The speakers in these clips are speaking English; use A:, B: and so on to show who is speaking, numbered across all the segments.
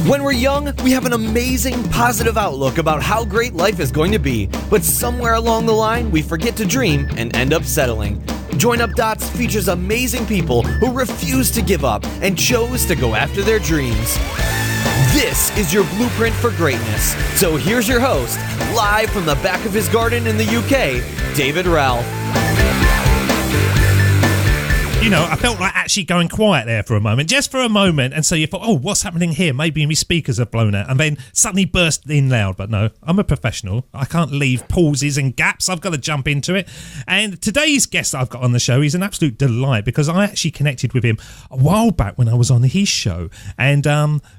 A: When we're young, we have an amazing, positive outlook about how great life is going to be, but somewhere along the line, we forget to dream and end up settling. Join Up Dots features amazing people who refuse to give up and chose to go after their dreams. This is your blueprint for greatness. So here's your host, live from the back of his garden in the UK, David Ralph.
B: You know, I felt like actually going quiet there for a moment, just for a moment, and so you thought, oh, what's happening here? Maybe my speakers have blown out, and then suddenly burst in loud. But no, I'm a professional. I can't leave pauses and gaps. I've got to jump into it. And today's guest that I've got on the show, he's an absolute delight because I actually connected with him a while back when I was on his show, and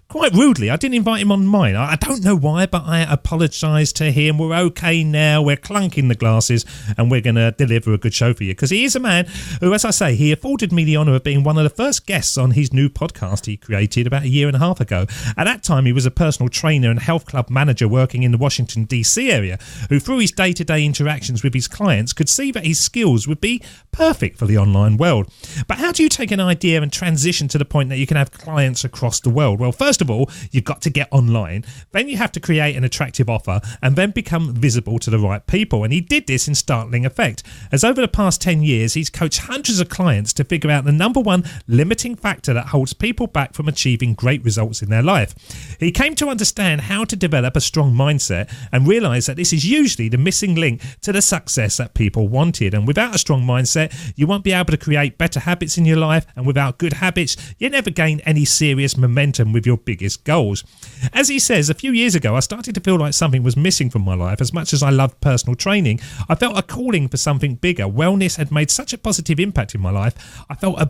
B: quite rudely, I didn't invite him on mine. I don't know why, but I apologised to him. We're okay now. We're clunking the glasses, and we're going to deliver a good show for you because he is a man who, as I say, he afforded me the honour of being one of the first guests on his new podcast he created about a year and a half ago. At that time, he was a personal trainer and health club manager working in the Washington, D.C. area, who through his day-to-day interactions with his clients could see that his skills would be perfect for the online world. But how do you take an idea and transition to the point that you can have clients across the world? Well, first of all, you've got to get online, then you have to create an attractive offer, and then become visible to the right people. And he did this in startling effect, as over the past 10 years, he's coached hundreds of clients to figure out the number one limiting factor that holds people back from achieving great results in their life. He came to understand how to develop a strong mindset and realised that this is usually the missing link to the success that people wanted. And without a strong mindset, you won't be able to create better habits in your life, and without good habits, you never gain any serious momentum with your biggest goals. As he says, a few years ago, I started to feel like something was missing from my life. As much as I loved personal training, I felt a calling for something bigger. Wellness had made such a positive impact in my life. I felt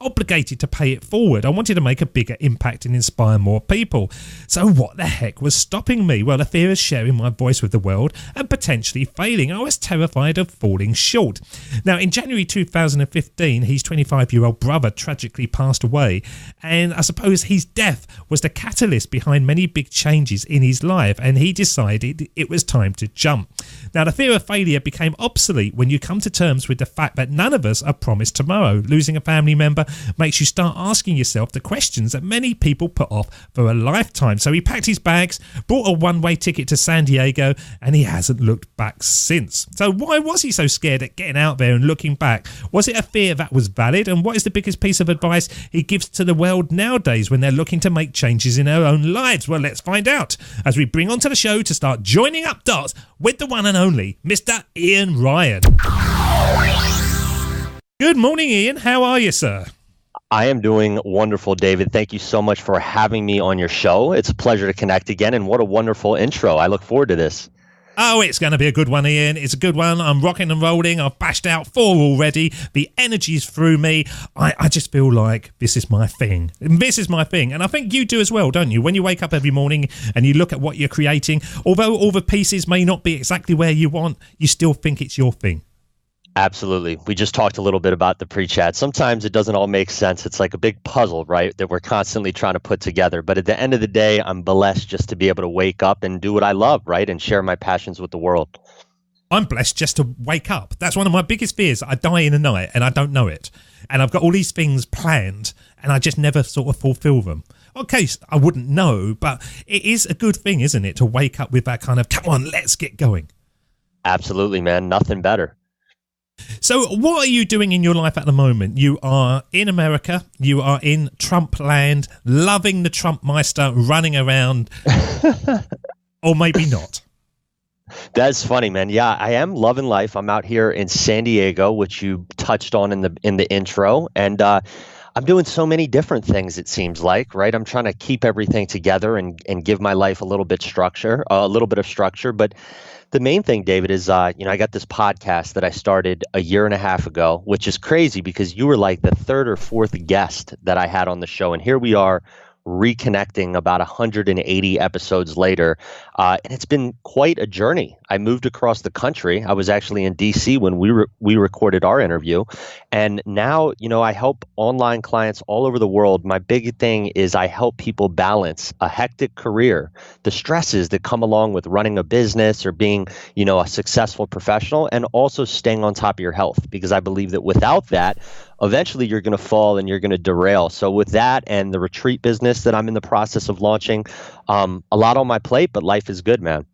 B: obligated to pay it forward. I wanted to make a bigger impact and inspire more people. So what the heck was stopping me? Well, the fear of sharing my voice with the world and potentially failing. I was terrified of falling short. Now, in January 2015, his 25-year-old brother tragically passed away, and I suppose his death was the catalyst behind many big changes in his life, and he decided it was time to jump. Now, the fear of failure became obsolete when you come to terms with the fact that none of us are promised tomorrow. Losing a family member makes you start asking yourself the questions that many people put off for a lifetime. So he packed his bags, bought a one-way ticket to San Diego, and he hasn't looked back since. So why was he so scared at getting out there and looking back? Was it a fear that was valid? And what is the biggest piece of advice he gives to the world nowadays when they're looking to make changes in their own lives? Well, let's find out as we bring onto the show to start joining up dots with the one and only Mr. Ian Ryan. Good morning, Ian. How are you, sir?
C: I am doing wonderful, David. Thank you so much for having me on your show. It's a pleasure to connect again, and what a wonderful intro. I look forward to this.
B: Oh, it's going to be a good one, Ian. It's a good one. I'm rocking and rolling. I've bashed out 4 already. The energy's through me. I just feel like this is my thing. This is my thing. And I think you do as well, don't you? When you wake up every morning and you look at what you're creating, although all the pieces may not be exactly where you want, you still think it's your thing.
C: Absolutely. We just talked a little bit about the pre-chat. Sometimes it doesn't all make sense. It's like a big puzzle, right, that we're constantly trying to put together. But at the end of the day, I'm blessed just to be able to wake up and do what I love, right, and share my passions with the world.
B: I'm blessed just to wake up. That's one of my biggest fears. I die in the night and I don't know it. And I've got all these things planned and I just never sort of fulfill them. Okay, I wouldn't know, but it is a good thing, isn't it, to wake up with that kind of, come on, let's get going.
C: Absolutely, man. Nothing better.
B: So what are you doing in your life at the moment? You are in America, you are in Trump land, loving the Trump Meister, running around, or maybe not.
C: That's funny, man. Yeah, I am loving life. I'm out here in San Diego, which you touched on in the intro, and I'm doing so many different things, it seems like, right? I'm trying to keep everything together and give my life a little bit of structure, but the main thing, David, is, I got this podcast that I started a year and a half ago, which is crazy because you were like the 3rd or 4th guest that I had on the show. And here we are reconnecting about 180 episodes later. And it's been quite a journey. I moved across the country. I was actually in D.C. when we recorded our interview. And now, I help online clients all over the world. My big thing is I help people balance a hectic career, the stresses that come along with running a business or being, a successful professional, and also staying on top of your health. Because I believe that without that, eventually you're going to fall and you're going to derail. So with that and the retreat business that I'm in the process of launching, a lot on my plate, but life is good, man.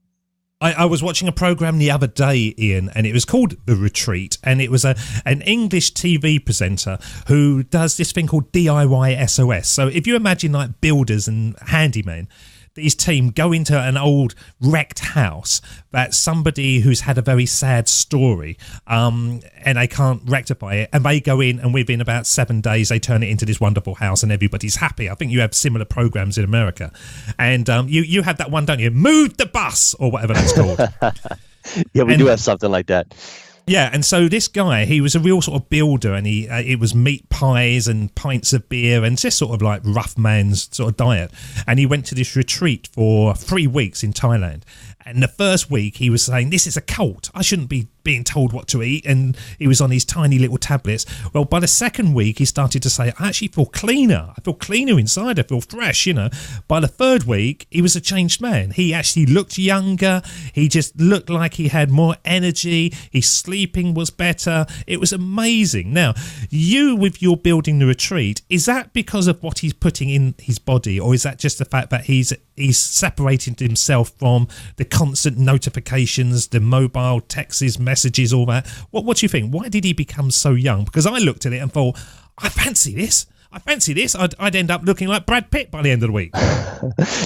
B: I was watching a program the other day, Ian, and it was called The Retreat, and it was an English TV presenter who does this thing called DIY SOS. So if you imagine like builders and handymen, his team go into an old wrecked house that somebody who's had a very sad story and they can't rectify it, and they go in and within about 7 days they turn it into this wonderful house and everybody's happy. I think you have similar programs in America, and you have that one, don't you? Move the bus or whatever that's called.
C: Yeah, we do have something like that.
B: Yeah, and so this guy, he was a real sort of builder, and it was meat pies and pints of beer and just sort of like rough man's sort of diet. And he went to this retreat for 3 weeks in Thailand. And the first week he was saying, this is a cult. I shouldn't be being told what to eat. And he was on these tiny little tablets. Well, by the second week, he started to say, I actually feel cleaner. I feel cleaner inside. I feel fresh, you know. By the third week, he was a changed man. He actually looked younger. He just looked like he had more energy. His sleeping was better. It was amazing. Now, you with your building the retreat, is that because of what he's putting in his body, or is that just the fact that he's separating himself from the constant notifications, the mobile texts, messages, all that? What do you think? Why did he become so young? Because I looked at it and thought, I fancy this. I'd end up looking like Brad Pitt by the end of the week.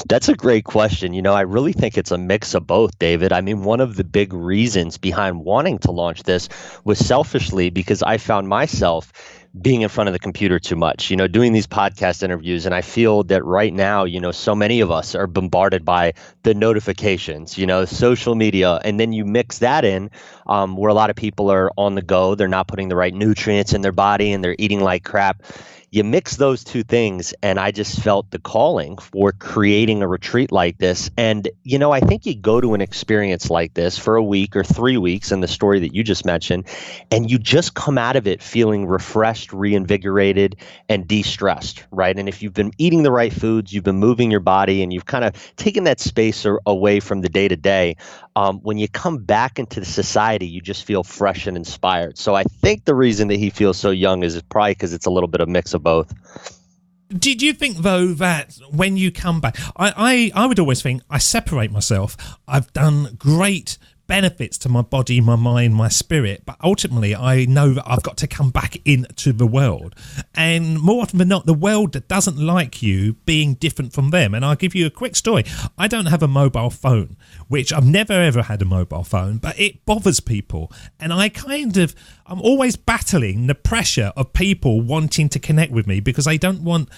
C: That's a great question. You know, I really think it's a mix of both, David. I mean, one of the big reasons behind wanting to launch this was selfishly because I found myself being in front of the computer too much, you know, doing these podcast interviews. And I feel that right now, you know, so many of us are bombarded by the notifications, you know, social media. And then you mix that in where a lot of people are on the go. They're not putting the right nutrients in their body and they're eating like crap. You mix those two things, and I just felt the calling for creating a retreat like this. And, you know, I think you go to an experience like this for a week or 3 weeks in the story that you just mentioned, and you just come out of it feeling refreshed, reinvigorated, and de-stressed, right? And if you've been eating the right foods, you've been moving your body, and you've kind of taken that space away from the day-to-day, when you come back into the society, you just feel fresh and inspired. So I think the reason that he feels so young is probably because it's a little bit of a mix of both.
B: Did you think, though, that when you come back, I would always think I separate myself. I've done great benefits to my body, my mind, my spirit, but ultimately I know that I've got to come back into the world, and more often than not the world doesn't like you being different from them. And I'll give you a quick story. I don't have a mobile phone, which I've never ever had a mobile phone, but it bothers people, and I'm always battling the pressure of people wanting to connect with me because they don't want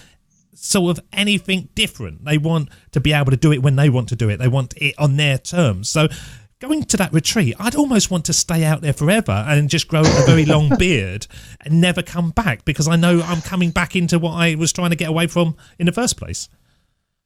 B: sort of anything different. They want to be able to do it when they want to do it. They want it on their terms. So going to that retreat, I'd almost want to stay out there forever and just grow a very long beard and never come back, because I know I'm coming back into what I was trying to get away from in the first place.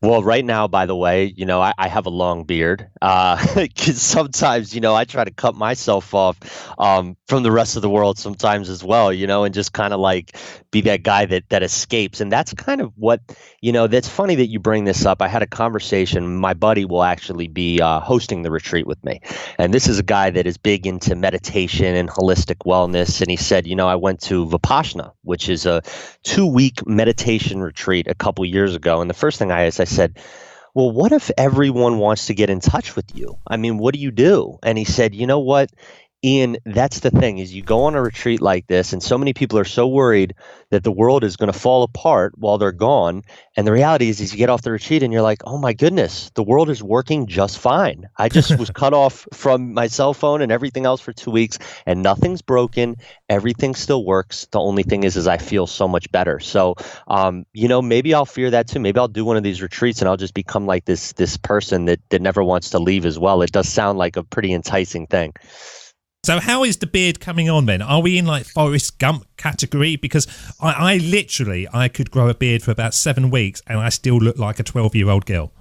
C: Well, right now, by the way, you know, I have a long beard because sometimes, you know, I try to cut myself off from the rest of the world sometimes as well, you know, and just kind of like be that guy that escapes. And that's kind of what, you know, that's funny that you bring this up. I had a conversation. My buddy will actually be hosting the retreat with me. And this is a guy that is big into meditation and holistic wellness. And he said, you know, I went to Vipassana, which is a 2-week meditation retreat a couple years ago. And the first thing I said, well, what if everyone wants to get in touch with you? I mean, what do you do? And he said, you know what, Ian, that's the thing, is you go on a retreat like this, and so many people are so worried that the world is going to fall apart while they're gone. And the reality is you get off the retreat and you're like, oh my goodness, the world is working just fine. I just was cut off from my cell phone and everything else for 2 weeks, and nothing's broken. Everything still works. The only thing is I feel so much better. So, you know, maybe I'll fear that too. Maybe I'll do one of these retreats and I'll just become like this person that never wants to leave as well. It does sound like a pretty enticing thing.
B: So how is the beard coming on then? Are we in like Forrest Gump category? Because I literally could grow a beard for about 7 weeks and I still look like a 12-year-old girl.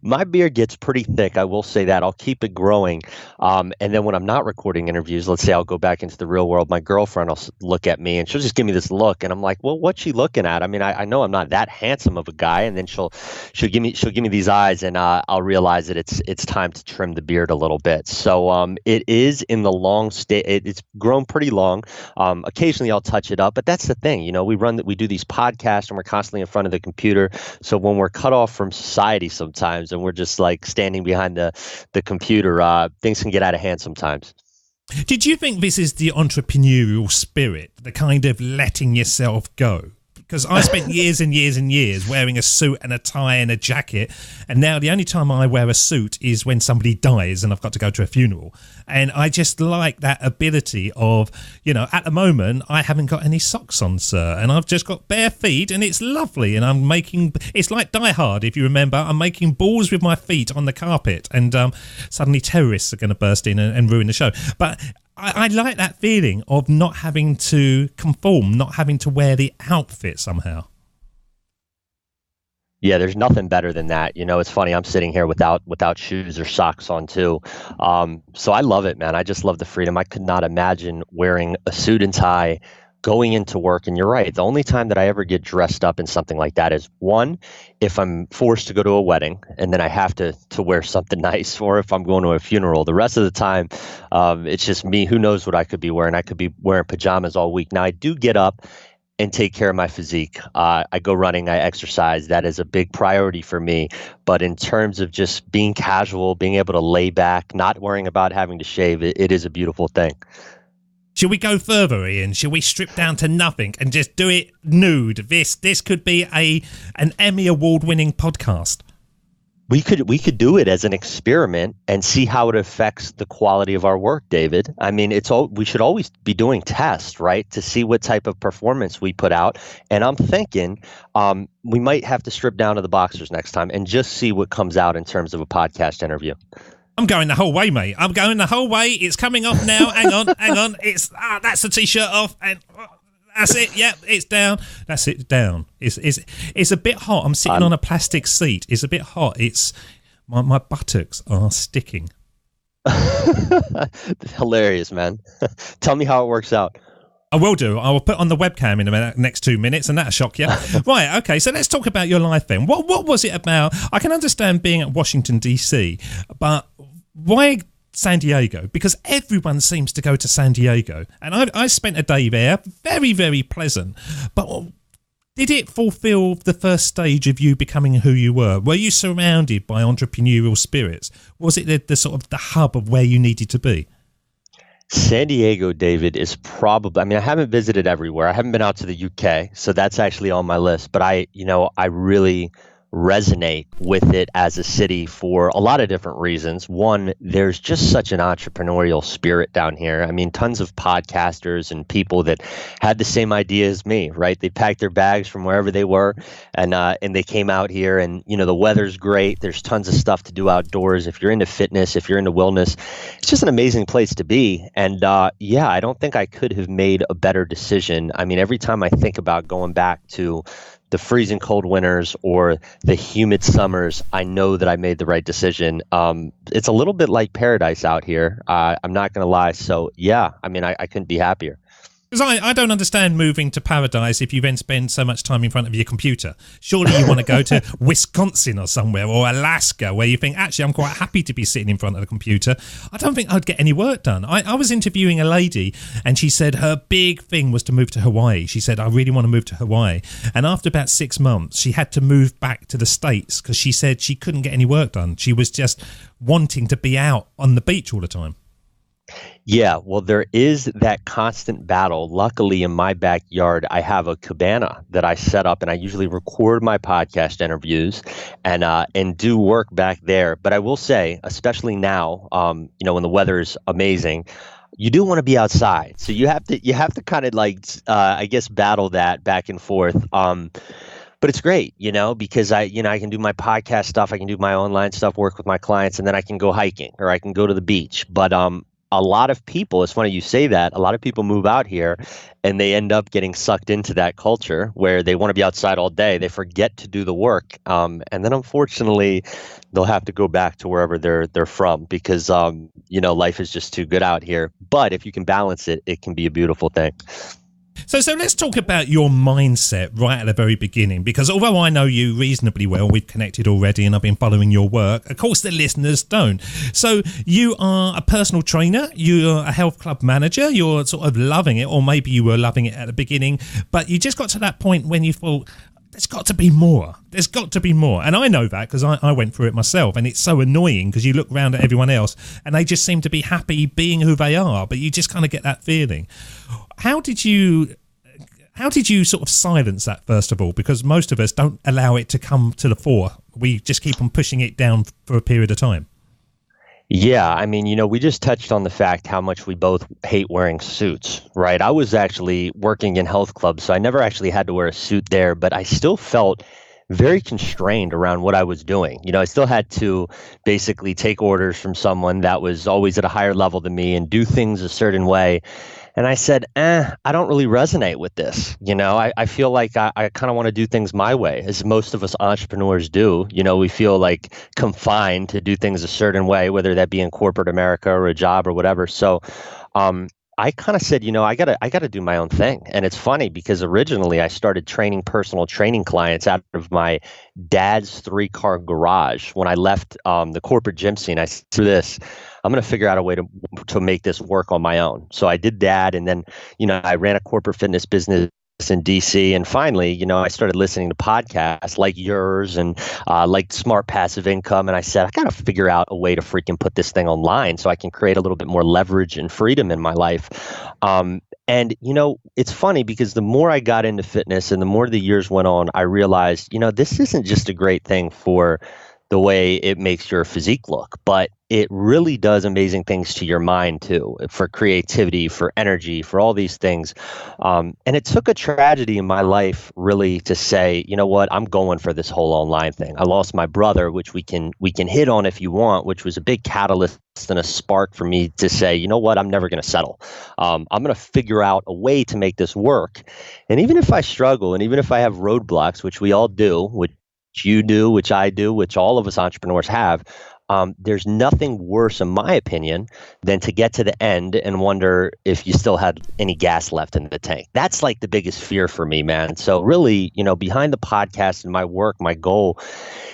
C: My beard gets pretty thick. I will say that. I'll keep it growing. And then when I'm not recording interviews, let's say I'll go back into the real world, my girlfriend will look at me and she'll just give me this look. And I'm like, well, what's she looking at? I mean, I know I'm not that handsome of a guy. And then she'll give me these eyes, and I'll realize that it's time to trim the beard a little bit. So it is in the long state. It's grown pretty long. Occasionally I'll touch it up, but that's the thing. We do these podcasts and we're constantly in front of the computer. So when we're cut off from society sometimes and we're just like standing behind the computer, things can get out of hand sometimes.
B: Did you think this is the entrepreneurial spirit, the kind of letting yourself go? Because I spent years and years and years wearing a suit and a tie and a jacket, and now the only time I wear a suit is when somebody dies and I've got to go to a funeral. And I just like that ability of, at the moment I haven't got any socks on, sir, and I've just got bare feet, and it's lovely. And it's like Die Hard, if you remember. I'm making balls with my feet on the carpet, and suddenly terrorists are going to burst in and ruin the show. But I like that feeling of not having to conform, not having to wear the outfit somehow.
C: Yeah, there's nothing better than that. It's funny. I'm sitting here without shoes or socks on too. So I love it, man. I just love the freedom. I could not imagine wearing a suit and tie, going into work. And you're right. The only time that I ever get dressed up in something like that is, one, if I'm forced to go to a wedding and then I have to wear something nice, or if I'm going to a funeral. The rest of the time, it's just me. Who knows what I could be wearing? I could be wearing pajamas all week. Now, I do get up and take care of my physique. I go running, I exercise. That is a big priority for me. But in terms of just being casual, being able to lay back, not worrying about having to shave, it is a beautiful thing.
B: Should we go further, Ian? Should we strip down to nothing and just do it nude? This could be an Emmy award-winning podcast.
C: We could do it as an experiment and see how it affects the quality of our work, David. I mean, we should always be doing tests, right, to see what type of performance we put out. And I'm thinking we might have to strip down to the boxers next time and just see what comes out in terms of a podcast interview.
B: I'm going the whole way, mate. I'm going the whole way. It's coming off now. Hang on. It's that's the t-shirt off, and that's it. Yep, it's down. That's it, down. It's a bit hot. I'm sitting on a plastic seat. It's a bit hot. It's my buttocks are sticking.
C: Hilarious, man. Tell me how it works out.
B: I will do. I will put on the webcam in the next 2 minutes, and that'll shock you. Right, okay, so let's talk about your life then. What was it about? I can understand being at Washington, D.C., but why San Diego? Because everyone seems to go to San Diego, and I spent a day there, very, very pleasant. But did it fulfill the first stage of you becoming who you were? Were you surrounded by entrepreneurial spirits? Was it the sort of the hub of where you needed to be?
C: San Diego, David, is probably, I haven't visited everywhere. I haven't been out to the UK, so that's actually on my list. But I really resonate with it as a city for a lot of different reasons. One, there's just such an entrepreneurial spirit down here. Tons of podcasters and people that had the same idea as me, right? They packed their bags from wherever they were and they came out here, and the weather's great. There's tons of stuff to do outdoors. If you're into fitness, if you're into wellness, it's just an amazing place to be. And I don't think I could have made a better decision. Every time I think about going back to the freezing cold winters or the humid summers, I know that I made the right decision. It's a little bit like paradise out here. I'm not going to lie. So, I couldn't be happier.
B: Because I don't understand moving to paradise if you then spend so much time in front of your computer. Surely you want to go to Wisconsin or somewhere, or Alaska, where you think, actually, I'm quite happy to be sitting in front of the computer. I don't think I'd get any work done. I was interviewing a lady, and she said her big thing was to move to Hawaii. She said, I really want to move to Hawaii. And after about 6 months, she had to move back to the States because she said she couldn't get any work done. She was just wanting to be out on the beach all the time.
C: Yeah, well, there is that constant battle. Luckily, in my backyard, I have a cabana that I set up, and I usually record my podcast interviews and do work back there. But I will say, especially now, when the weather is amazing, you do want to be outside. So you have to kind of battle that back and forth. But it's great, because I can do my podcast stuff, I can do my online stuff, work with my clients, and then I can go hiking or I can go to the beach. But a lot of people, it's funny you say that, a lot of people move out here and they end up getting sucked into that culture where they want to be outside all day. They forget to do the work. And then unfortunately, they'll have to go back to wherever they're from because, life is just too good out here. But if you can balance it, it can be a beautiful thing.
B: So let's talk about your mindset right at the very beginning, because although I know you reasonably well, we've connected already and I've been following your work, of course the listeners don't. So you are a personal trainer, you're a health club manager, you're sort of loving it, or maybe you were loving it at the beginning, but you just got to that point when you thought, there's got to be more. There's got to be more. And I know that because I went through it myself, and it's so annoying because you look around at everyone else and they just seem to be happy being who they are, but you just kind of get that feeling. How did you sort of silence that, first of all? Because most of us don't allow it to come to the fore. We just keep on pushing it down for a period of time.
C: Yeah, I mean, we just touched on the fact how much we both hate wearing suits, right? I was actually working in health clubs, so I never actually had to wear a suit there, but I still felt very constrained around what I was doing. I still had to basically take orders from someone that was always at a higher level than me and do things a certain way. And I said, I don't really resonate with this. I feel like I kind of want to do things my way, as most of us entrepreneurs do. We feel like confined to do things a certain way, whether that be in corporate America or a job or whatever. So I kind of said, I gotta do my own thing. And it's funny because originally I started training personal training clients out of my dad's 3-car garage. When I left the corporate gym scene, I said, through this, I'm going to figure out a way to make this work on my own. So I did that. And then, I ran a corporate fitness business in DC. And finally, I started listening to podcasts like yours and like Smart Passive Income. And I said, I got to figure out a way to freaking put this thing online so I can create a little bit more leverage and freedom in my life. And, it's funny because the more I got into fitness and the more the years went on, I realized, this isn't just a great thing for the way it makes your physique look, but it really does amazing things to your mind too, for creativity, for energy, for all these things. And it took a tragedy in my life really to say, you know what, I'm going for this whole online thing. I lost my brother, which we can hit on if you want, which was a big catalyst and a spark for me to say, you know what, I'm never going to settle. I'm going to figure out a way to make this work. And even if I struggle, and even if I have roadblocks, which we all do, which you do, which I do, which all of us entrepreneurs have, there's nothing worse, in my opinion, than to get to the end and wonder if you still had any gas left in the tank. That's like the biggest fear for me, man. So really, behind the podcast and my work, my goal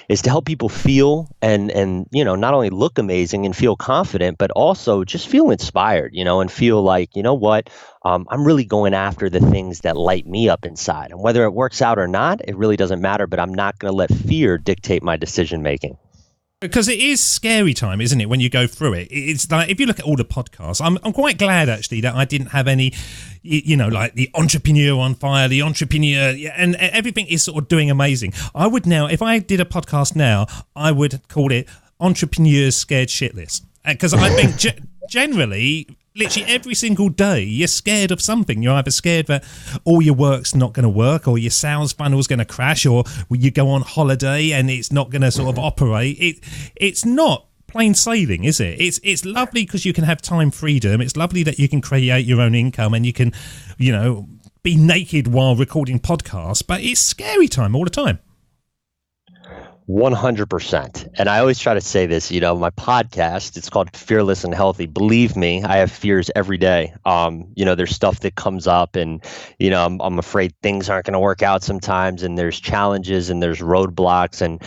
C: is to help people feel and not only look amazing and feel confident, but also just feel inspired, and feel like, you know what, I'm really going after the things that light me up inside. And whether it works out or not, it really doesn't matter, but I'm not going to let fear dictate my decision making.
B: Because it is scary time, isn't it, when you go through it? It's like, if you look at all the podcasts, I'm quite glad, actually, that I didn't have any, like the entrepreneur on fire, the entrepreneur, and everything is sort of doing amazing. I would now, if I did a podcast now, I would call it Entrepreneurs Scared Shitless. Because I think generally, literally every single day, you're scared of something. You're either scared that all your work's not going to work, or your sales funnel's going to crash, or you go on holiday and it's not going to sort of operate. It's not plain sailing, is it? It's lovely because you can have time freedom. It's lovely that you can create your own income and you can, be naked while recording podcasts. But it's scary time all the time.
C: 100%. And I always try to say this, my podcast, it's called Fearless and Healthy. Believe me, I have fears every day. There's stuff that comes up and, I'm afraid things aren't going to work out sometimes, and there's challenges and there's roadblocks, and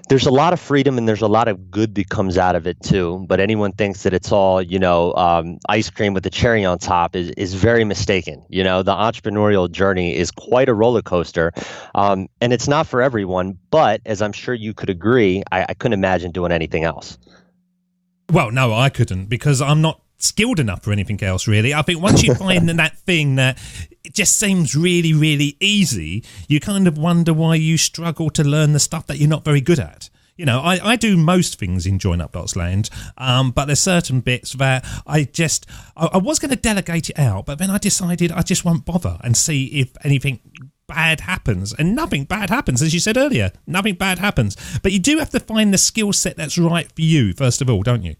C: there's a lot of freedom and there's a lot of good that comes out of it too. But anyone thinks that it's all, ice cream with the cherry on top is very mistaken. The entrepreneurial journey is quite a roller coaster. And it's not for everyone, but as I'm sure you could agree, I couldn't imagine doing anything else.
B: Well, no, I couldn't, because I'm not skilled enough for anything else, really. I think once you find that thing that it just seems really, really easy, you kind of wonder why you struggle to learn the stuff that you're not very good at. I do most things in joinup.land, but there's certain bits that I was going to delegate it out, but then I decided I just won't bother and see if anything bad happens. And nothing bad happens, as you said earlier. Nothing bad happens. But you do have to find the skill set that's right for you, first of all, don't you?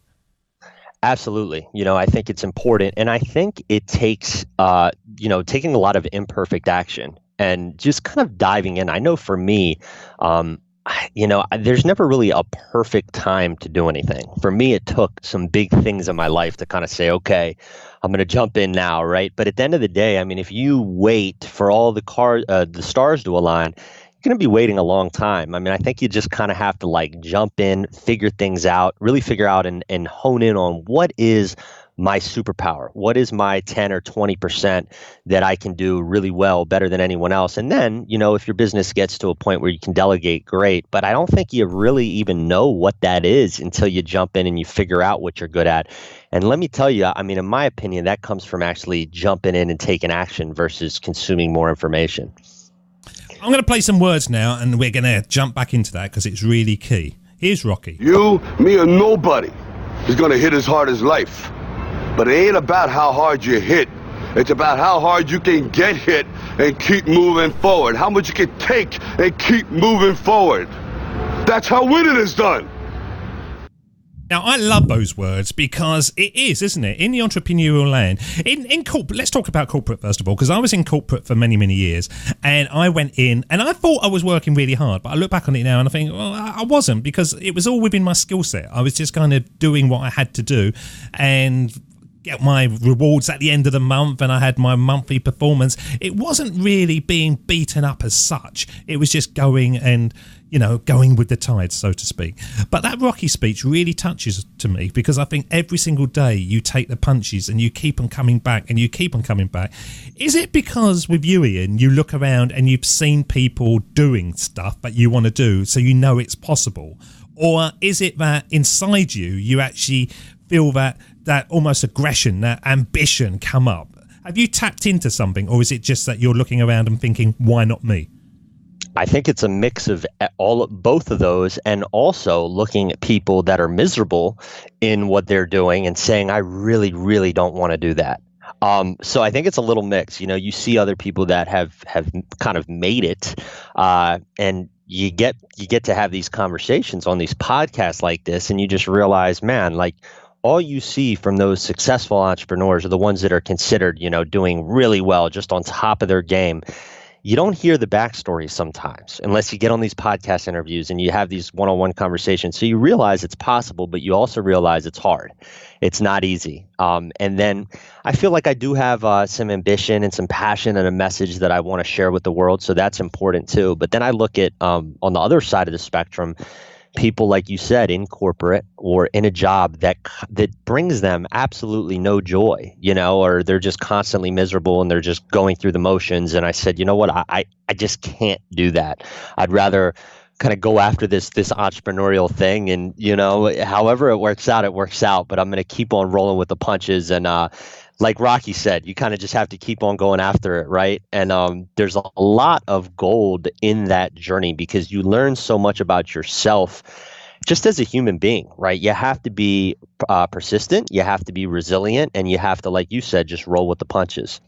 C: Absolutely. I think it's important. And I think it takes, taking a lot of imperfect action and just kind of diving in. I know for me, there's never really a perfect time to do anything. For me, it took some big things in my life to kind of say, okay, I'm going to jump in now, right? But at the end of the day, I mean, if you wait for all the stars to align, you're going to be waiting a long time. I mean, I think you just kind of have to like jump in, figure things out, really figure out and hone in on what is my superpower, what is my 10 or 20% that I can do really well, better than anyone else. And then, if your business gets to a point where you can delegate, great. But I don't think you really even know what that is until you jump in and you figure out what you're good at. And let me tell you, I mean, in my opinion, that comes from actually jumping in and taking action versus consuming more information.
B: I'm going to play some words now, and we're going to jump back into that because it's really key. Here's Rocky.
D: You, me, or nobody is going to hit as hard as life. But it ain't about how hard you hit. It's about how hard you can get hit and keep moving forward. How much you can take and keep moving forward. That's how winning is done.
B: Now, I love those words because it is, isn't it? In the entrepreneurial land, in corporate, let's talk about corporate first of all, because I was in corporate for many, many years, and I went in and I thought I was working really hard, but I look back on it now and I think, well, I wasn't, because it was all within my skill set. I was just kind of doing what I had to do and get my rewards at the end of the month, and I had my monthly performance. It wasn't really being beaten up as such. It was just going and, going with the tide, so to speak. But that Rocky speech really touches to me, because I think every single day you take the punches and you keep on coming back and you keep on coming back. Is it because with you, Ian, you look around and you've seen people doing stuff that you want to do, so you know it's possible? Or is it that inside you actually feel that almost aggression, that ambition come up? Have you tapped into something, or is it just that you're looking around and thinking, why not me?
C: I think it's a mix of both of those, and also looking at people that are miserable in what they're doing and saying, I really, really don't want to do that. So I think it's a little mix. You see other people that have kind of made it, and you get to have these conversations on these podcasts like this, and you just realize, man, like, all you see from those successful entrepreneurs are the ones that are considered, doing really well, just on top of their game. You don't hear the backstory sometimes unless you get on these podcast interviews and you have these one-on-one conversations. So you realize it's possible, but you also realize it's hard. It's not easy. And then I feel like I do have some ambition and some passion and a message that I want to share with the world. So that's important too. But then I look at on the other side of the spectrum, people, like you said, in corporate or in a job that brings them absolutely no joy, or they're just constantly miserable and they're just going through the motions. And I said, you know what, I just can't do that. I'd rather kind of go after this entrepreneurial thing, and however it works out, but I'm going to keep on rolling with the punches. And like Rocky said, you kind of just have to keep on going after it, right? And there's a lot of gold in that journey, because you learn so much about yourself just as a human being, right? You have to be persistent, you have to be resilient, and you have to, like you said, just roll with the punches.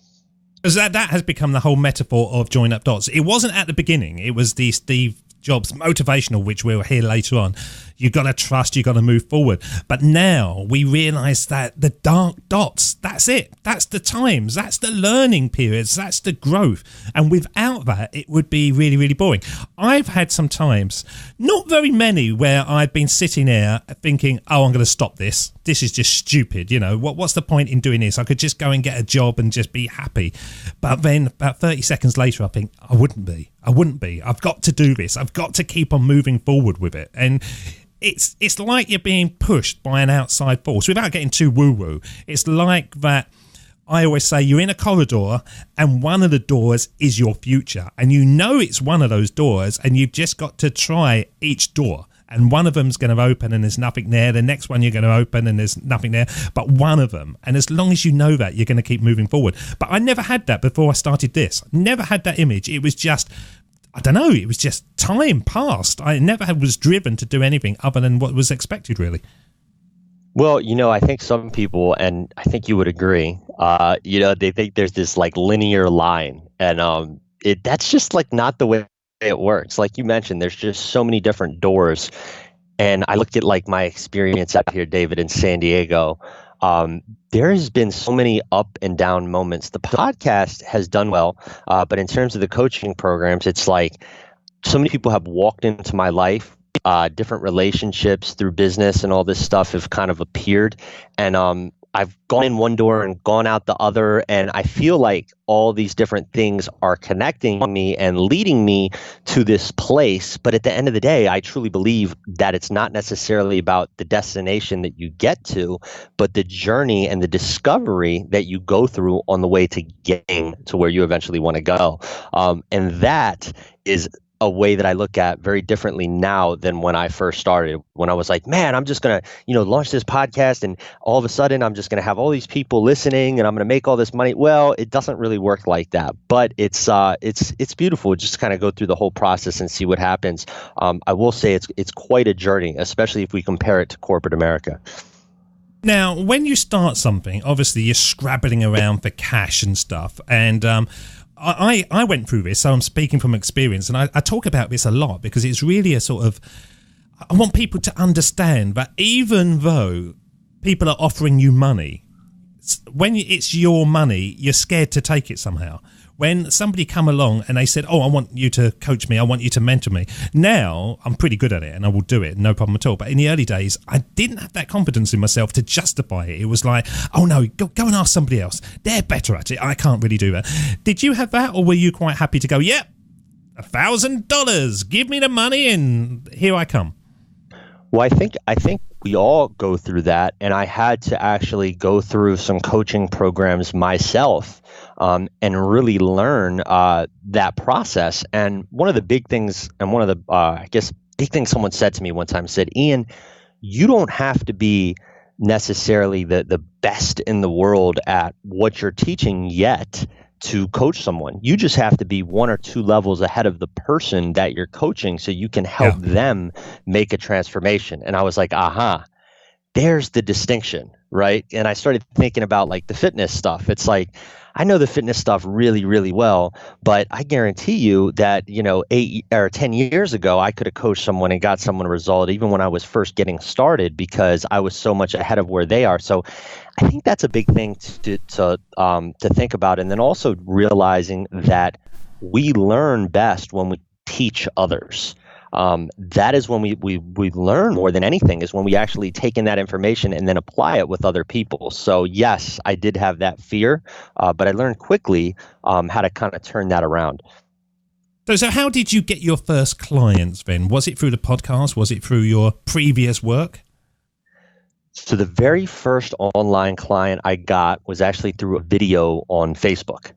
B: Because that has become the whole metaphor of Join Up Dots. It wasn't at the beginning. It was the Steve Jobs motivational, which we'll hear later on. You've got to trust, you've got to move forward. But now we realize that the dark dots, that's it. That's the times, that's the learning periods, that's the growth. And without that, it would be really, really boring. I've had some times, not very many, where I've been sitting there thinking, oh, I'm going to stop this. This is just stupid. What's the point in doing this? I could just go and get a job and just be happy. But then about 30 seconds later, I think, I wouldn't be. I've got to do this. I've got to keep on moving forward with it. And it's like you're being pushed by an outside force. Without getting too woo-woo, it's like that. I always say you're in a corridor and one of the doors is your future, and it's one of those doors, and you've just got to try each door. And one of them's going to open and there's nothing there. The next one you're going to open and there's nothing there, but one of them. And as long as you know that, you're going to keep moving forward. But I never had that before I started this. Never had that image. It was just, I don't know, it was just time passed. I never was driven to do anything other than what was expected, really.
C: Well, I think some people, and I think you would agree, they think there's this like linear line, and that's just like not the way it works. Like you mentioned, there's just so many different doors. and I look at like my experience out here, David, in San Diego. There's been so many up and down moments. The podcast has done well, but in terms of the coaching programs, it's like so many people have walked into my life. Different relationships through business and all this stuff have kind of appeared, and I've gone in one door and gone out the other, and I feel like all these different things are connecting me and leading me to this place. But at the end of the day, I truly believe that it's not necessarily about the destination that you get to, but the journey and the discovery that you go through on the way to getting to where you eventually want to go. And that is a way that I look at very differently now than when I first started, when I was like, man, I'm just going to, launch this podcast, and all of a sudden I'm just going to have all these people listening and I'm going to make all this money. Well, it doesn't really work like that, but it's beautiful. Just kind of go through the whole process and see what happens. I will say it's quite a journey, especially if we compare it to corporate America.
B: Now, when you start something, obviously you're scrabbling around for cash and stuff, and I went through this, so I'm speaking from experience, and I talk about this a lot because it's really a sort of, I want people to understand that even though people are offering you money, when it's your money, you're scared to take it somehow. When somebody come along and they said, oh, I want you to coach me, I want you to mentor me. Now, I'm pretty good at it and I will do it, no problem at all. But in the early days, I didn't have that confidence in myself to justify it. It was like, oh no, go and ask somebody else. They're better at it. I can't really do that. Did you have that, or were you quite happy to go, yep, $1,000, give me the money and here I come?
C: Well, I think we all go through that, and I had to actually go through some coaching programs myself and really learn that process. And one of the big things, and one of the big things someone said to me one time, said, Ian, you don't have to be necessarily the best in the world at what you're teaching yet to coach someone. You just have to be one or two levels ahead of the person that you're coaching so you can help them make a transformation. And I was like, aha, there's the distinction, right? And I started thinking about like the fitness stuff. It's like, I know the fitness stuff really, really well, but I guarantee you that, 8 or 10 years ago, I could have coached someone and got someone a result even when I was first getting started because I was so much ahead of where they are. So I think that's a big thing to think about. And then also realizing that we learn best when we teach others. That is when we learn more than anything, is when we actually take in that information and then apply it with other people. So yes, I did have that fear, but I learned quickly how to kind of turn that around.
B: So how did you get your first clients then? Was it through the podcast? Was it through your previous work?
C: So the very first online client I got was actually through a video on Facebook.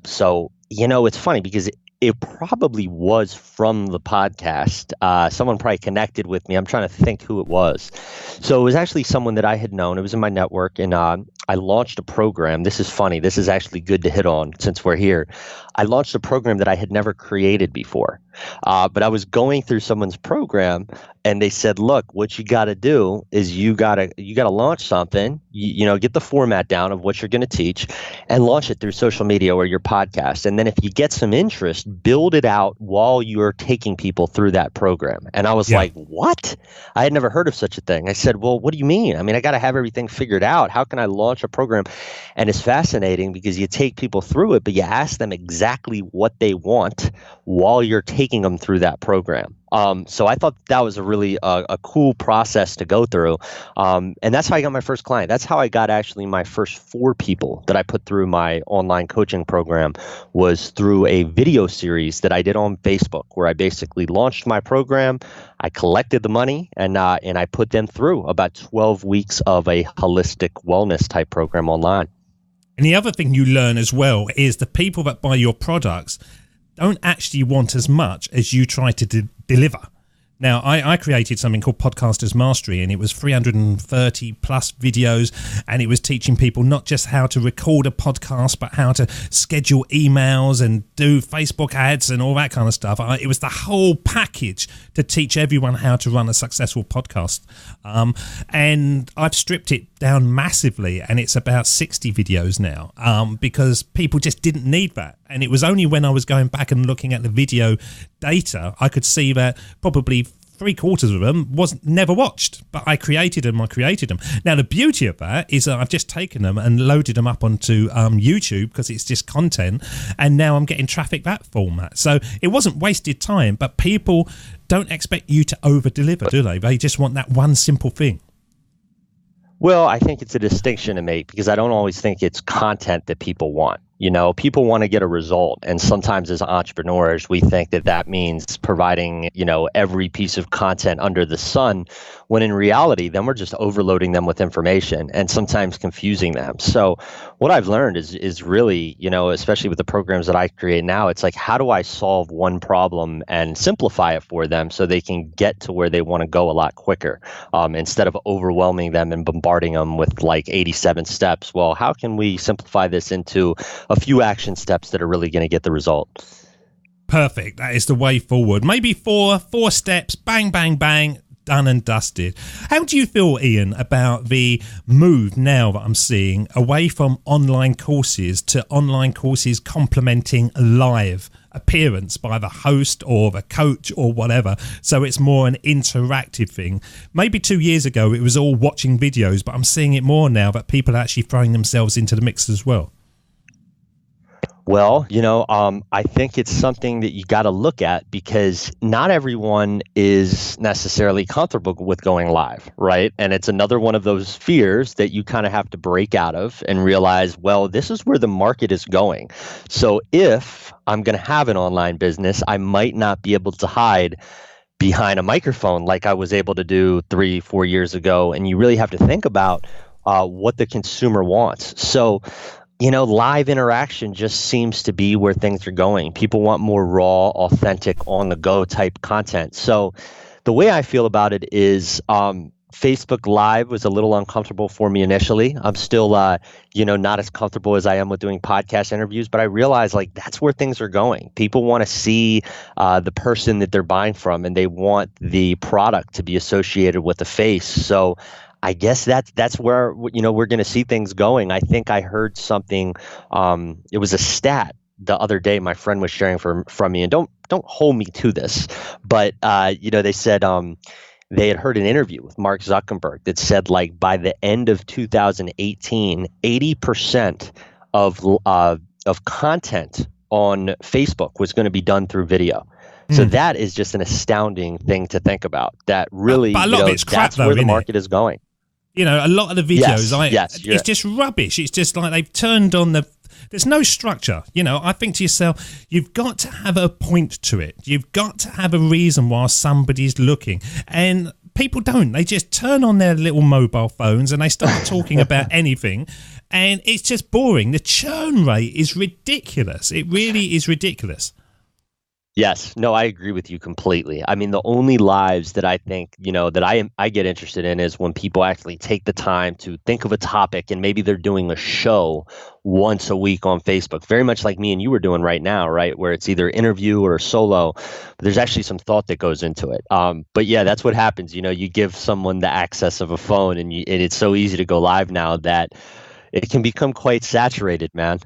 C: So, it's funny because it probably was from the podcast. Someone probably connected with me. I'm trying to think who it was. So it was actually someone that I had known. It was in my network, and I launched a program. This is funny. This is actually good to hit on since we're here. I launched a program that I had never created before. But I was going through someone's program, and they said, look, what you got to do is you got to launch something, get the format down of what you're going to teach and launch it through social media or your podcast. And then if you get some interest, build it out while you're taking people through that program. And I was like, what? I had never heard of such a thing. I said, well, what do you mean? I mean, I got to have everything figured out. How can I launch a program? And it's fascinating because you take people through it, but you ask them exactly what they want while you're taking them through that program. So I thought that was a really a cool process to go through. And that's how I got my first client. That's how I got actually my first 4 people that I put through my online coaching program, was through a video series that I did on Facebook, where I basically launched my program. I collected the money and I put them through about 12 weeks of a holistic wellness type program online.
B: And the other thing you learn as well is the people that buy your products don't actually want as much as you try to deliver. Now, I created something called Podcasters Mastery, and it was 330 plus videos, and it was teaching people not just how to record a podcast, but how to schedule emails and do Facebook ads and all that kind of stuff. It was the whole package to teach everyone how to run a successful podcast. And I've stripped it down massively, and it's about 60 videos now, because people just didn't need that. And it was only when I was going back and looking at the video data, I could see that probably 3/4 of them was never watched, but I created them. Now, the beauty of that is that I've just taken them and loaded them up onto YouTube because it's just content, and now I'm getting traffic that format. So it wasn't wasted time, but people don't expect you to over-deliver, do they? They just want that one simple thing.
C: Well, I think it's a distinction to make because I don't always think it's content that people want. You know, people want to get a result. And sometimes as entrepreneurs, we think that that means providing, you know, every piece of content under the sun, when in reality, then we're just overloading them with information and sometimes confusing them. So what I've learned is really, you know, especially with the programs that I create now, it's like, how do I solve one problem and simplify it for them so they can get to where they want to go a lot quicker, instead of overwhelming them and bombarding them with like 87 steps. Well, how can we simplify this into a few action steps that are really going to get the result?
B: Perfect. That is the way forward. Maybe four steps, bang, bang, bang, done and dusted. How do you feel, Ian, about the move now that I'm seeing away from online courses to online courses complementing live appearance by the host or the coach or whatever, so it's more an interactive thing? Maybe 2 years ago it was all watching videos, but I'm seeing it more now that people are actually throwing themselves into the mix as well.
C: Well, you know, I think it's something that you got to look at because not everyone is necessarily comfortable with going live, right? And it's another one of those fears that you kind of have to break out of and realize, well, this is where the market is going. So if I'm going to have an online business, I might not be able to hide behind a microphone like I was able to do 3-4 years ago. And you really have to think about what the consumer wants. So, you know, live interaction just seems to be where things are going. People want more raw, authentic, on-the-go type content. So the way I feel about it is Facebook Live was a little uncomfortable for me initially. I'm still, you know, not as comfortable as I am with doing podcast interviews, but I realize like that's where things are going. People want to see the person that they're buying from, and they want the product to be associated with the face. So I guess that's where, you know, we're going to see things going. I think I heard something. It was a stat the other day my friend was sharing from me, and don't hold me to this, but you know, they said they had heard an interview with Mark Zuckerberg that said like by the end of 2018, 80% of content on Facebook was going to be done through video. So that is just an astounding thing to think about. That really,
B: but a lot of it's crap,
C: that's where the market is going.
B: You know, a lot of the videos,
C: it's
B: just rubbish. It's just like they've turned on there's no structure. You know, I think to yourself, you've got to have a point to it. You've got to have a reason while somebody's looking. And people don't. They just turn on their little mobile phones and they start talking about anything. And it's just boring. The churn rate is ridiculous. It really is ridiculous.
C: Yes, no, I agree with you completely. I mean, the only lives that I think, you know, that I get interested in is when people actually take the time to think of a topic, and maybe they're doing a show once a week on Facebook, very much like me and you were doing right now, right? Where it's either interview or a solo, but there's actually some thought that goes into it. But yeah, that's what happens. You know, you give someone the access of a phone, and it's so easy to go live now that it can become quite saturated, man.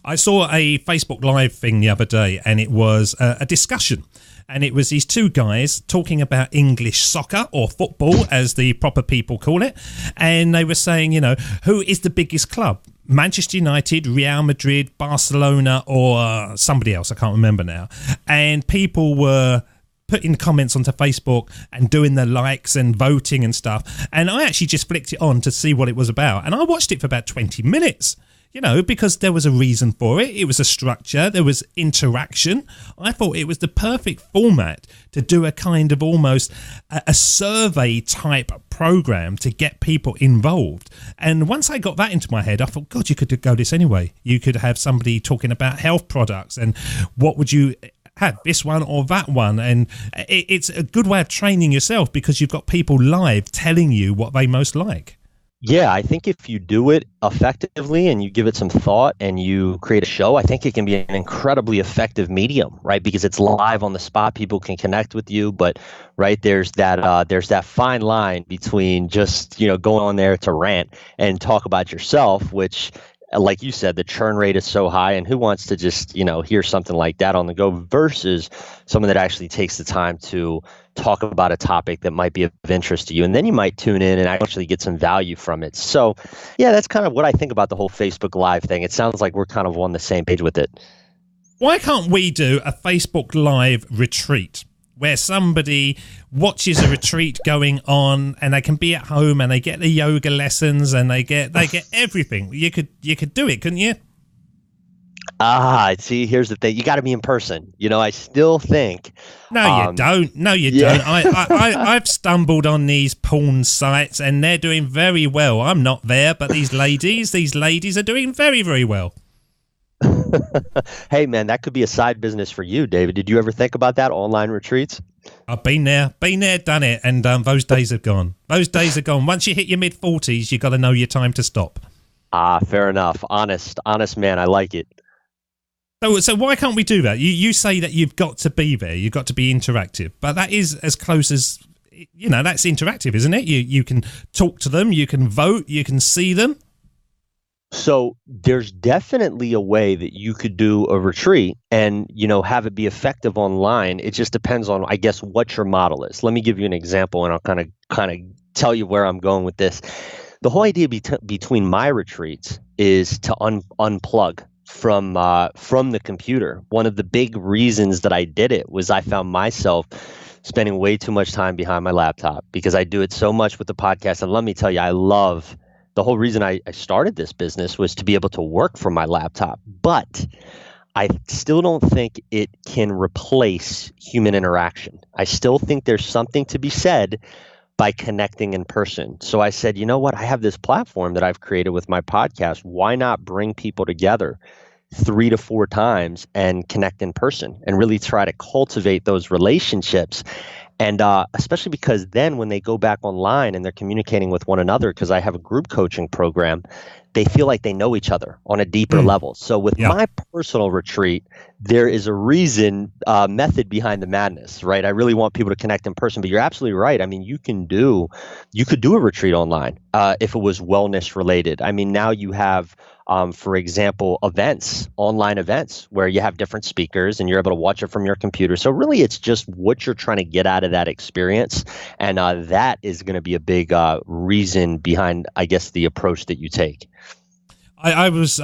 B: I saw a Facebook Live thing the other day, and it was a discussion. And it was these two guys talking about English soccer, or football, as the proper people call it. And they were saying, you know, who is the biggest club? Manchester United, Real Madrid, Barcelona, or somebody else? I can't remember now. And people were putting comments onto Facebook and doing the likes and voting and stuff. And I actually just flicked it on to see what it was about. And I watched it for about 20 minutes. You know, because there was a reason for it. It was a structure. There was interaction. I thought it was the perfect format to do a kind of almost a survey type program to get people involved. And once I got that into my head, I thought, God, you could go this anyway. You could have somebody talking about health products and what would you have, this one or that one. And it's a good way of training yourself because you've got people live telling you what they most like.
C: Yeah, I think if you do it effectively and you give it some thought and you create a show, I think it can be an incredibly effective medium, right? Because it's live on the spot, people can connect with you, but right there's that fine line between just, you know, going on there to rant and talk about yourself, which like you said, the churn rate is so high, and who wants to just, hear something like that on the go versus someone that actually takes the time to talk about a topic that might be of interest to you. And then you might tune in and actually get some value from it. So yeah, that's kind of what I think about the whole Facebook Live thing. It sounds like we're kind of on the same page with it.
B: Why can't we do a Facebook Live retreat where somebody watches a retreat going on and they can be at home and they get the yoga lessons and they get everything? You could do it, couldn't you?
C: See, here's the thing. You got to be in person. I still think.
B: No, you don't. No, you don't. I've stumbled on these porn sites and they're doing very well. I'm not there, but these ladies are doing very, very well.
C: Hey, man, that could be a side business for you, David. Did you ever think about that? Online retreats?
B: I've been there, done it, and those days have gone. Those days are gone. Once you hit your mid-40s, you got to know your time to stop.
C: Fair enough. Honest man. I like it.
B: So why can't we do that? You say that you've got to be there, you've got to be interactive, but that is as close as, that's interactive, isn't it? You can talk to them, you can vote, you can see them.
C: So there's definitely a way that you could do a retreat and, have it be effective online. It just depends on, I guess, what your model is. Let me give you an example and I'll kind of tell you where I'm going with this. The whole idea between my retreats is to unplug from the computer. One of the big reasons that I did it was I found myself spending way too much time behind my laptop because I do it so much with the podcast. And let me tell you, the whole reason I started this business was to be able to work from my laptop. But I still don't think it can replace human interaction. I still think there's something to be said by connecting in person. So I said, you know what? I have this platform that I've created with my podcast. Why not bring people together 3 to 4 times and connect in person and really try to cultivate those relationships? And especially because then when they go back online and they're communicating with one another, because I have a group coaching program, they feel like they know each other on a deeper level. So with my personal retreat, there is a method behind the madness, right? I really want people to connect in person, but you're absolutely right. I mean, you could do a retreat online if it was wellness related. I mean, now you have, for example, online events where you have different speakers and you're able to watch it from your computer. So really, it's just what you're trying to get out of that experience. And that is going to be a big reason behind, I guess, the approach that you take.
B: I was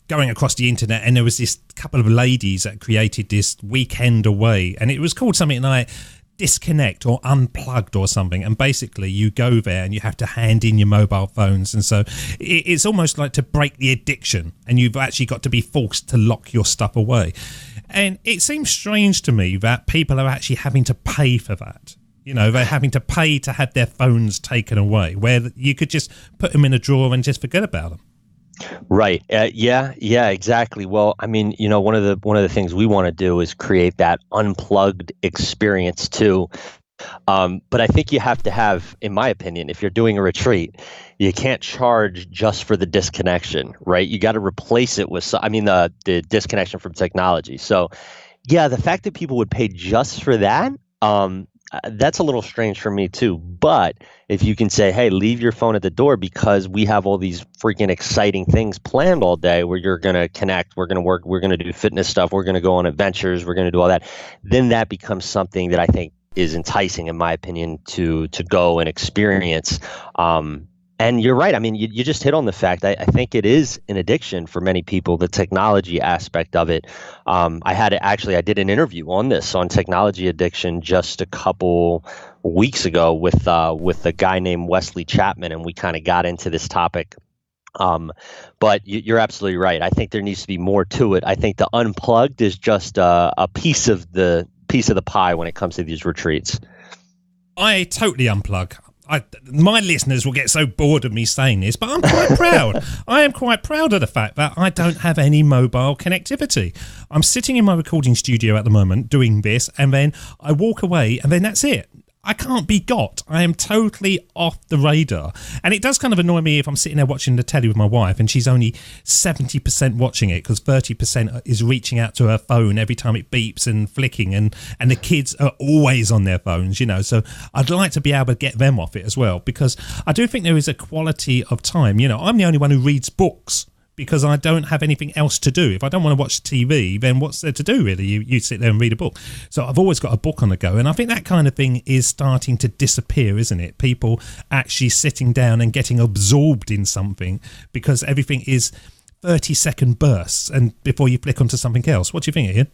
B: going across the internet and there was this couple of ladies that created this weekend away, and it was called something like Disconnect or Unplugged or something. And basically you go there and you have to hand in your mobile phones. And so it's almost like to break the addiction, and you've actually got to be forced to lock your stuff away. And it seems strange to me that people are actually having to pay for that. They're having to pay to have their phones taken away, where you could just put them in a drawer and just forget about them.
C: Right. Yeah, exactly. Well, I mean, one of the things we want to do is create that unplugged experience too. But I think you have to have, in my opinion, if you're doing a retreat, you can't charge just for the disconnection, right? You got to replace it with, the disconnection from technology. So yeah, the fact that people would pay just for that, that's a little strange for me too. But if you can say, hey, leave your phone at the door because we have all these freaking exciting things planned all day where you're going to connect, we're going to work, we're going to do fitness stuff, we're going to go on adventures, we're going to do all that, then that becomes something that I think is enticing, in my opinion, to go and experience. And you're right. I mean, you just hit on the fact. I think it is an addiction for many people, the technology aspect of it. I did an interview on technology addiction just a couple weeks ago with a guy named Wesley Chapman, and we kind of got into this topic. But you're absolutely right. I think there needs to be more to it. I think the unplugged is just a piece of the pie when it comes to these retreats.
B: I totally unplug. My listeners will get so bored of me saying this, but I'm quite proud. I am quite proud of the fact that I don't have any mobile connectivity. I'm sitting in my recording studio at the moment doing this, and then I walk away, and then that's it. I can't be got. I am totally off the radar. And it does kind of annoy me if I'm sitting there watching the telly with my wife and she's only 70% watching it because 30% is reaching out to her phone every time it beeps and flicking, and the kids are always on their phones, So I'd like to be able to get them off it as well, because I do think there is a quality of time. I'm the only one who reads books because I don't have anything else to do. If I don't want to watch TV, then what's there to do, really? You sit there and read a book. So I've always got a book on the go, and I think that kind of thing is starting to disappear, isn't it? People actually sitting down and getting absorbed in something because everything is 30-second bursts and before you flick onto something else. What do you think, Ian?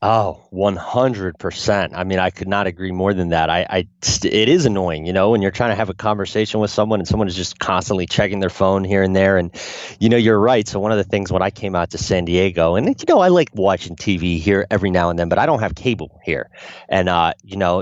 C: Oh, 100%. I mean, I could not agree more than that. It is annoying, when you're trying to have a conversation with someone and someone is just constantly checking their phone here and there. And, you're right. So one of the things when I came out to San Diego, and, I like watching TV here every now and then, but I don't have cable here. And,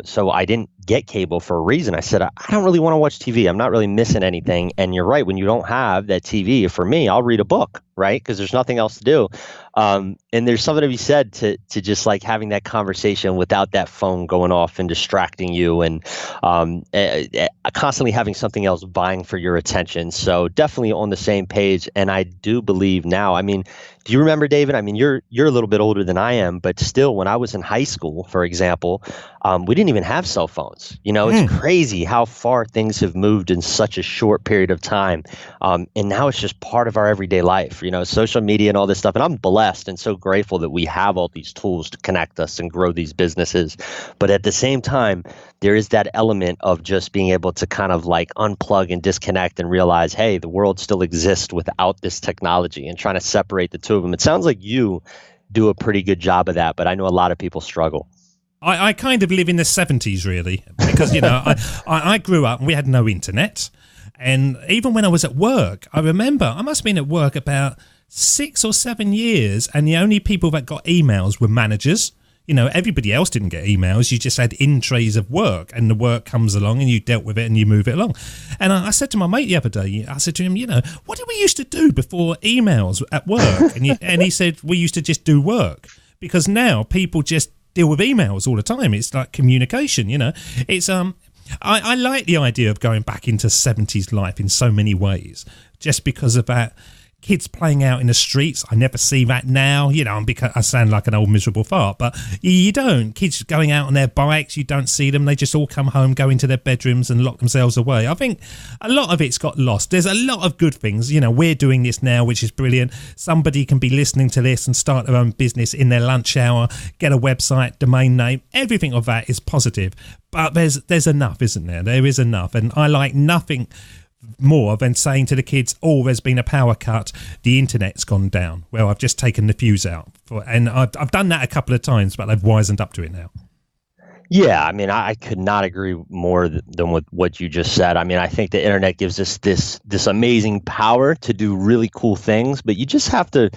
C: so I didn't get cable for a reason. I said, I don't really want to watch TV. I'm not really missing anything. And you're right. When you don't have that TV, for me, I'll read a book, right? Because there's nothing else to do. And there's something to be said to just like having that conversation without that phone going off and distracting you and constantly having something else vying for your attention. So definitely on the same page. And I do believe now, I mean, do you remember, David? I mean, you're a little bit older than I am, but still, when I was in high school, for example, we didn't even have cell phones. It's crazy how far things have moved in such a short period of time. And now it's just part of our everyday life, social media and all this stuff. And I'm blessed and so grateful that we have all these tools to connect us and grow these businesses. But at the same time, there is that element of just being able to kind of like unplug and disconnect and realize, hey, the world still exists without this technology, and trying to separate the two of them. It sounds like you do a pretty good job of that, but I know a lot of people struggle.
B: I kind of live in the 70s, really, because, I grew up and we had no internet. And even when I was at work, I remember I must have been at work about 6 or 7 years, and the only people that got emails were managers. Everybody else didn't get emails. You just had in trays of work, and the work comes along and you dealt with it and you move it along. And I said to my mate the other day, I said to him, what did we used to do before emails at work? And he said, we used to just do work, because now people just deal with emails all the time. It's like communication, It's I like the idea of going back into 70s life in so many ways, just because of that. Kids playing out in the streets, I never see that now. Because I sound like an old miserable fart, but you don't. Kids going out on their bikes, you don't see them. They just all come home, go into their bedrooms and lock themselves away. I think a lot of it's got lost. There's a lot of good things. We're doing this now, which is brilliant. Somebody can be listening to this and start their own business in their lunch hour, get a website, domain name. Everything of that is positive. But there's enough, isn't there? There is enough. And I like nothing more than saying to the kids, there's been a power cut, the internet's gone down. Well, I've just taken the fuse out. And I've done that a couple of times, but they've wisened up to it now.
C: Yeah, I mean, I could not agree more than with what you just said. I mean, I think the internet gives us this amazing power to do really cool things, but you just have to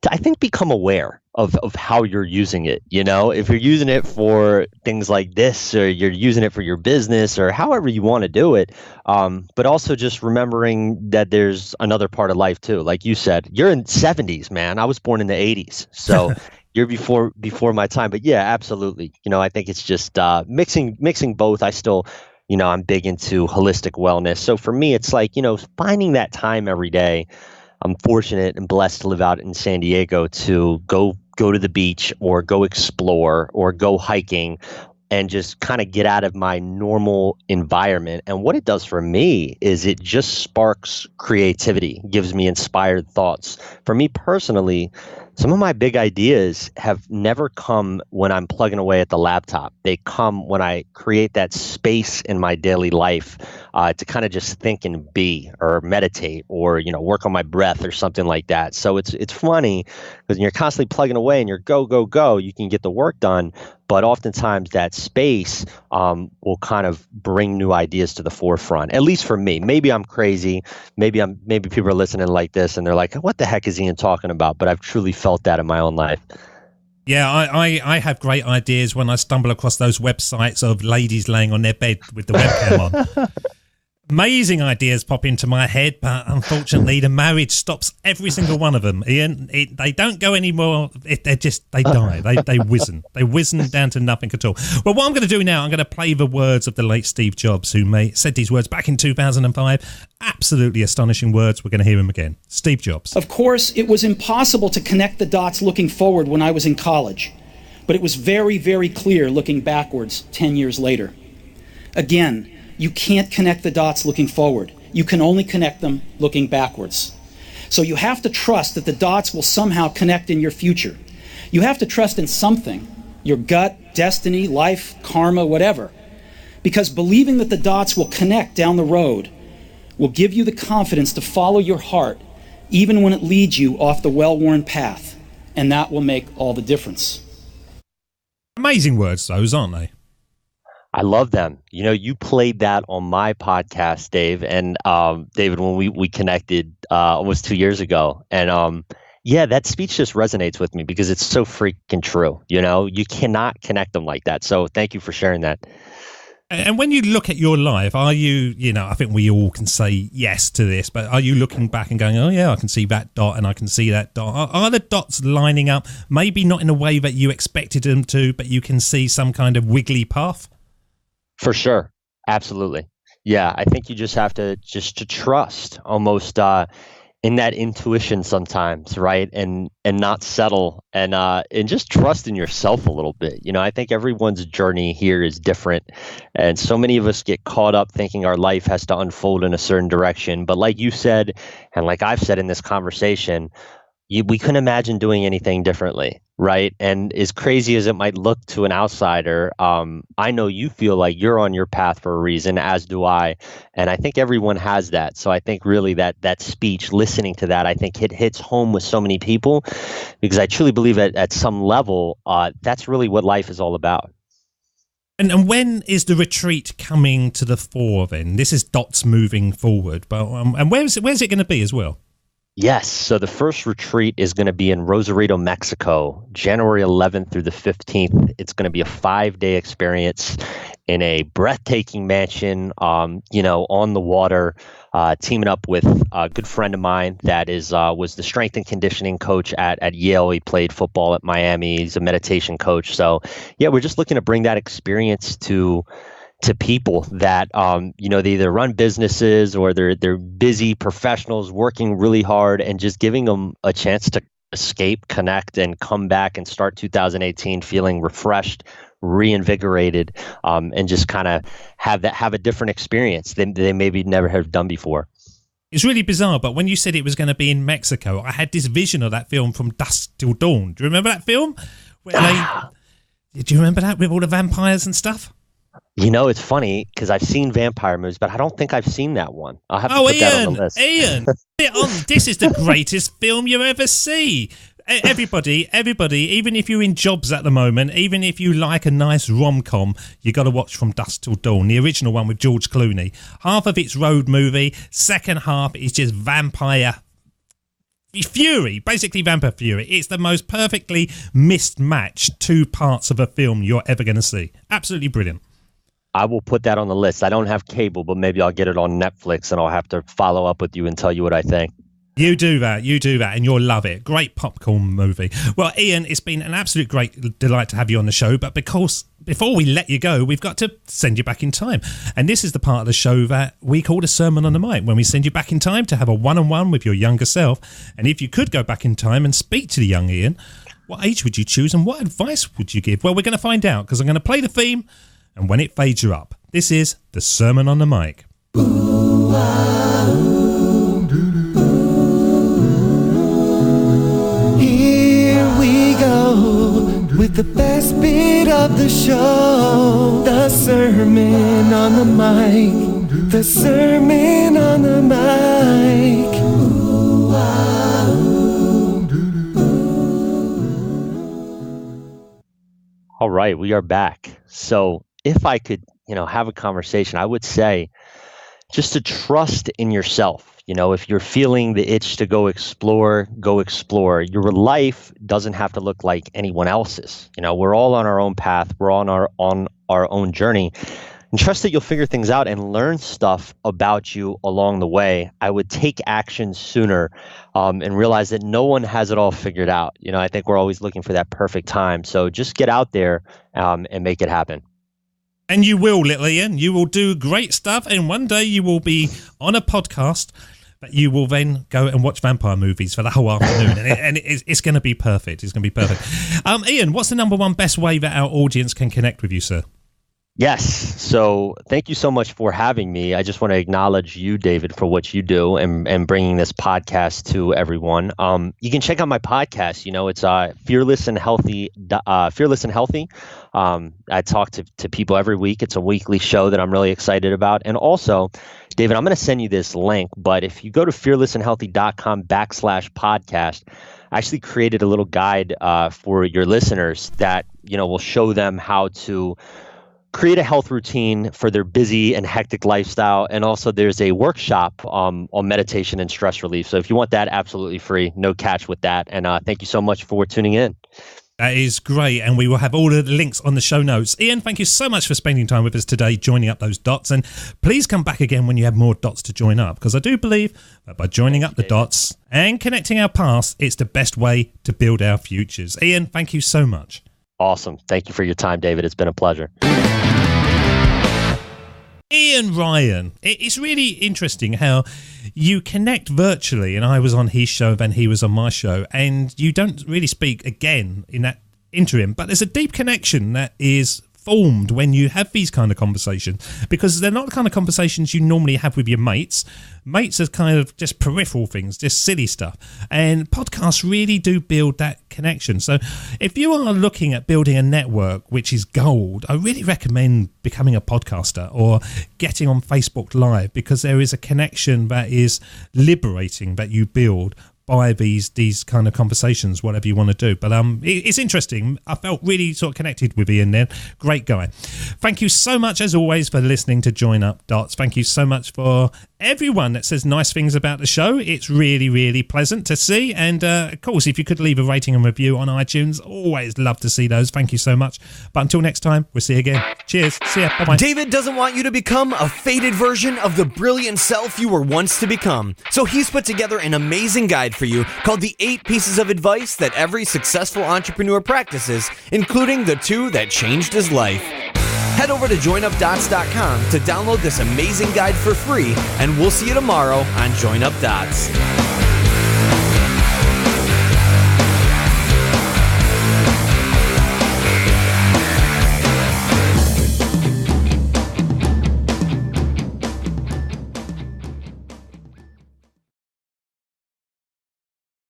C: I think, become aware of how you're using it. If you're using it for things like this, or you're using it for your business, or however you want to do it, but also just remembering that there's another part of life too. Like you said, you're in 70s, man. I was born in the 80s, so you're before my time. But yeah, absolutely. I think it's just mixing both. I still, I'm big into holistic wellness. So for me, it's like, finding that time every day. I'm fortunate and blessed to live out in San Diego to go to the beach, or go explore, or go hiking, and just kind of get out of my normal environment. And what it does for me is it just sparks creativity, gives me inspired thoughts. For me personally, some of my big ideas have never come when I'm plugging away at the laptop. They come when I create that space in my daily life to kind of just think and be, or meditate, or work on my breath or something like that. So it's funny, because when you're constantly plugging away and you're go, you can get the work done. But oftentimes that space will kind of bring new ideas to the forefront. At least for me. Maybe I'm crazy. Maybe people are listening like this and they're like, "What the heck is Ian talking about?" But I've truly felt that in my own life.
B: Yeah, I have great ideas when I stumble across those websites of ladies laying on their bed with the webcam on. Amazing ideas pop into my head, but unfortunately the marriage stops every single one of them, Ian. They don't go anymore. They die. They wizen down to nothing at all. Well, what I'm going to do now, I'm going to play the words of the late Steve Jobs, who said these words back in 2005. Absolutely astonishing words. We're going to hear him again. Steve Jobs.
E: Of course, it was impossible to connect the dots looking forward when I was in college, but it was very, very clear looking backwards 10 years later. Again, you can't connect the dots looking forward. You can only connect them looking backwards. So you have to trust that the dots will somehow connect in your future. You have to trust in something, your gut, destiny, life, karma, whatever. Because believing that the dots will connect down the road will give you the confidence to follow your heart, even when it leads you off the well-worn path. And that will make all the difference.
B: Amazing words, those, aren't they?
C: I love them. You know, you played that on my podcast, Dave, and David, when we connected almost 2 years ago. And yeah, that speech just resonates with me because it's so freaking true. You know, you cannot connect them like that. So thank you for sharing that.
B: And when you look at your life, are you, you know, I think we all can say yes to this, but are you looking back and going, oh yeah, I can see that dot and I can see that dot? Are the dots lining up? Maybe not in a way that you expected them to, but you can see some kind of wiggly path?
C: For sure. Absolutely. Yeah. I think you just have to trust almost in that intuition sometimes, right? And not settle and just trust in yourself a little bit. You know, I think everyone's journey here is different. And so many of us get caught up thinking our life has to unfold in a certain direction. But like you said, and like I've said in this conversation, we couldn't imagine doing anything differently, right? And as crazy as it might look to an outsider, I know you feel like you're on your path for a reason, as do I. And I think everyone has that. So I think really that speech, listening to that, I think it hits home with so many people because I truly believe at some level, that's really what life is all about.
B: And when is the retreat coming to the fore then? This is dots moving forward, but and where's it going to be as well?
C: Yes. So the first retreat is going to be in Rosarito, Mexico, January 11th through the 15th. It's going to be a 5-day experience in a breathtaking mansion, you know, on the water, teaming up with a good friend of mine that was the strength and conditioning coach at Yale. He played football at Miami. He's a meditation coach. So, yeah, we're just looking to bring that experience to people that, you know, they either run businesses or they're busy professionals working really hard, and just giving them a chance to escape, connect, and come back and start 2018 feeling refreshed, reinvigorated, and just kind of have a different experience than they maybe never have done before.
B: It's really bizarre, but when you said it was going to be in Mexico, I had this vision of that film From Dusk Till Dawn. Do you remember that film? Do you remember that with all the vampires and stuff?
C: You know, it's funny because I've seen vampire movies, but I don't think I've seen that one. I'll have to put that on the list.
B: Ian, this is the greatest film you ever see. Everybody, even if you're in jobs at the moment, even if you like a nice rom-com, you got to watch From Dusk Till Dawn, the original one with George Clooney. Half of it's road movie, second half is just vampire fury, basically vampire fury. It's the most perfectly mismatched 2 parts of a film you're ever going to see. Absolutely brilliant.
C: I will put that on the list. I don't have cable, but maybe I'll get it on Netflix and I'll have to follow up with you and tell you what I think.
B: You do that, and you'll love it. Great popcorn movie. Well, Ian, it's been an absolute great delight to have you on the show, but because before we let you go, we've got to send you back in time. And this is the part of the show that we call a sermon on the mic, when we send you back in time to have a one-on-one with your younger self. And if you could go back in time and speak to the young Ian, what age would you choose and what advice would you give? Well, we're going to find out because I'm going to play the theme, and when it fades, you're up. This is the Sermon on the Mic.
F: Here we go with the best bit of the show, the Sermon on the Mic, the Sermon on the Mic.
C: All right, we are back. So if I could, have a conversation, I would say just to trust in yourself. If you're feeling the itch to go explore, go explore. Your life doesn't have to look like anyone else's. We're all on our own path. We're on our own journey. And trust that you'll figure things out and learn stuff about you along the way. I would take action sooner and realize that no one has it all figured out. I think we're always looking for that perfect time. So just get out there and make it happen.
B: And you will, little Ian. You will do great stuff. And one day you will be on a podcast that you will then go and watch vampire movies for the whole afternoon. and it's going to be perfect. It's going to be perfect. Ian, what's the number one best way that our audience can connect with you, sir?
C: Yes. So thank you so much for having me. I just want to acknowledge you, David, for what you do and bringing this podcast to everyone. You can check out my podcast. It's Fearless and Healthy. Fearless and Healthy. I talk to people every week. It's a weekly show that I'm really excited about. And also, David, I'm going to send you this link. But if you go to fearlessandhealthy.com/podcast, I actually created a little guide for your listeners that will show them how to create a health routine for their busy and hectic lifestyle. And also there's a workshop on meditation and stress relief. So if you want that, absolutely free, no catch with that. And thank you so much for tuning in.
B: That is great. And we will have all the links on the show notes. Ian, thank you so much for spending time with us today, joining up those dots. And please come back again when you have more dots to join up, because I do believe that by joining up the dots and connecting our past, it's the best way to build our futures. Ian, thank you so much.
C: Awesome. Thank you for your time, David. It's been a pleasure.
B: Ian Ryan. It's really interesting how you connect virtually, and I was on his show and he was on my show, and you don't really speak again in that interim, but there's a deep connection that is formed when you have these kind of conversations, because they're not the kind of conversations you normally have with your mates. Mates are kind of just peripheral things, just silly stuff, and podcasts really do build that connection. So if you are looking at building a network, which is gold, I really recommend becoming a podcaster or getting on Facebook Live, because there is a connection that is liberating that you build by these kind of conversations, whatever you want to do. But it's interesting. I felt really sort of connected with Ian there. Great guy. Thank you so much, as always, for listening to Join Up Dots. Thank you so much for everyone that says nice things about the show. It's really, really pleasant to see. And of course, if you could leave a rating and review on iTunes, always love to see those. Thank you so much. But until next time, we'll see you again. Cheers. See ya. Bye-bye.
A: David doesn't want you to become a faded version of the brilliant self you were once to become. So he's put together an amazing guide for you called the 8 Pieces of Advice That Every Successful Entrepreneur Practices, including the 2 that changed his life. Head over to joinupdots.com to download this amazing guide for free, and we'll see you tomorrow on Join Up Dots.